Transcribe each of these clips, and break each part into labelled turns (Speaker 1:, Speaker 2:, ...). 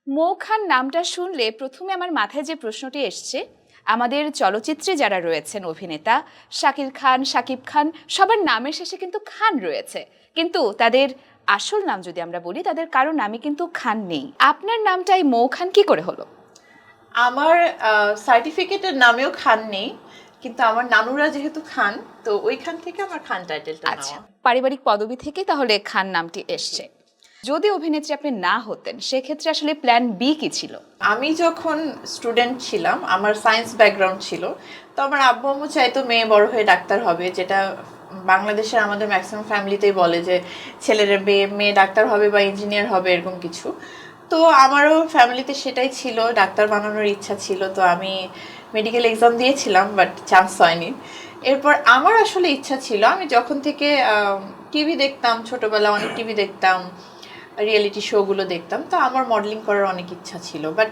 Speaker 1: মৌ খান নামটা শুনলে প্রথমে আমার মাথায় যে প্রশ্নটি এসছে, আমাদের চলচ্চিত্রে যারা রয়েছেন অভিনেতা শাকিল খান, শাকিব খান, সবার নামের শেষে কিন্তু খান রয়েছে, কিন্তু তাদের আসল নাম যদি আমরা বলি তাদের কারো নামে কিন্তু খান নেই। আপনার নামটাই মৌ খান কি করে হলো?
Speaker 2: আমার সার্টিফিকেটের নামেও খান নেই, কিন্তু আমার নানুরা যেহেতু খান, তো ওইখান থেকে আমার খান টাইটেলটা
Speaker 1: আচ্ছা,
Speaker 2: নেওয়া।
Speaker 1: পারিবারিক পদবি থেকে তাহলে খান নামটি এসছে। যদি অভিনেত্রী আপনি না হতেন সেক্ষেত্রে আসলে প্ল্যান বি কি ছিল?
Speaker 2: আমি যখন স্টুডেন্ট ছিলাম, আমার সায়েন্স ব্যাকগ্রাউন্ড ছিল, তো আমার আব্বু আম্মু চাইতো মেয়ে বড় হয়ে ডাক্তার হবে, যেটা বাংলাদেশের আমাদের ম্যাক্সিমাম ফ্যামিলিতেই বলে যে ছেলের মেয়ে মেয়ে ডাক্তার হবে বা ইঞ্জিনিয়ার হবে, এরকম কিছু। তো আমারও ফ্যামিলিতে সেটাই ছিল, ডাক্তার বানানোর ইচ্ছা ছিল। তো আমি মেডিকেল এক্সাম দিয়েছিলাম, বাট চান্স হয়নি। এরপর আমার আসলে ইচ্ছা ছিল, আমি যখন থেকে টিভি দেখতাম, ছোটবেলা অনেক টিভি দেখতাম, রিয়েলিটি শোগুলো দেখতাম, তো আমার মডেলিং করার অনেক ইচ্ছা ছিল। বাট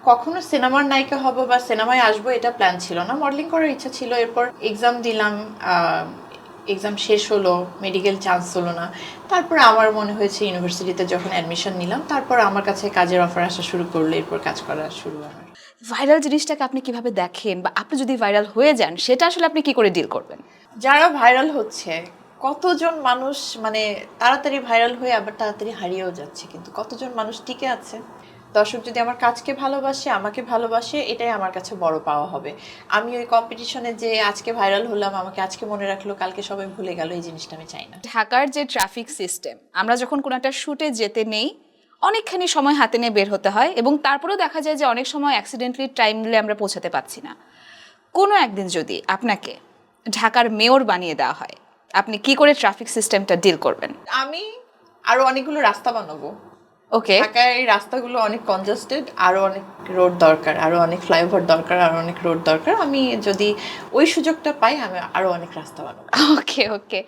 Speaker 2: কখনো সিনেমার নায়িকা হব বা সিনেমায় আসবো এটা প্ল্যান ছিল না, মডেলিং করার ইচ্ছা ছিল। এরপর এক্সাম দিলাম, এক্সাম শেষ হলো, মেডিকেল চান্স হলো না। তারপর আমার মনে হয়েছে ইউনিভার্সিটিতে যখন অ্যাডমিশন নিলাম, তারপর আমার কাছে কাজের অফার আসা শুরু করলো, এরপর কাজ করা শুরু আমার।
Speaker 1: ভাইরাল জিনিসটাকে আপনি কিভাবে দেখেন, বা আপনি যদি ভাইরাল হয়ে যান সেটা আসলে আপনি কি করে ডিল করবেন?
Speaker 2: যারা ভাইরাল হচ্ছে, কতজন মানুষ মানে তাড়াতাড়ি ভাইরাল হয়ে আবার তাড়াতাড়ি হারিয়েও যাচ্ছে, কিন্তু কতজন মানুষ টিকে আছে। দর্শক যদি আমার কাজকে ভালোবাসে, আমাকে ভালোবাসে, এটাই আমার কাছে বড় পাওয়া হবে। আমি ওই কম্পিটিশনে যে আজকে ভাইরাল হলাম, আমাকে আজকে মনে রাখলো, কালকে সবাই ভুলে গেল, এই জিনিসটা আমি চাই না।
Speaker 1: ঢাকার যে ট্রাফিক সিস্টেম, আমরা যখন কোনো একটা শুটে যেতে নেই অনেকখানি সময় হাতে নিয়ে বের হতে হয়, এবং তারপরেও দেখা যায় যে অনেক সময় অ্যাক্সিডেন্টলি টাইমলি আমরা পৌঁছাতে পারছি না। কোনো একদিন যদি আপনাকে ঢাকার মেয়র বানিয়ে দেওয়া হয়, আপনি কি করে ট্রাফিক সিস্টেমটা ডিল করবেন?
Speaker 2: আমি আরো অনেকগুলো রাস্তা বানাবো।
Speaker 1: ওকে।
Speaker 2: ঢাকায় এই রাস্তাগুলো অনেক কনজাস্টেড, আরো অনেক রোড দরকার, আরো অনেক ফ্লাইওভার দরকার, আরো অনেক রোড দরকার। আমি যদি ওই সুযোগটা পাই, আমি আরো অনেক রাস্তা বানাবো।
Speaker 1: ওকে, ওকে।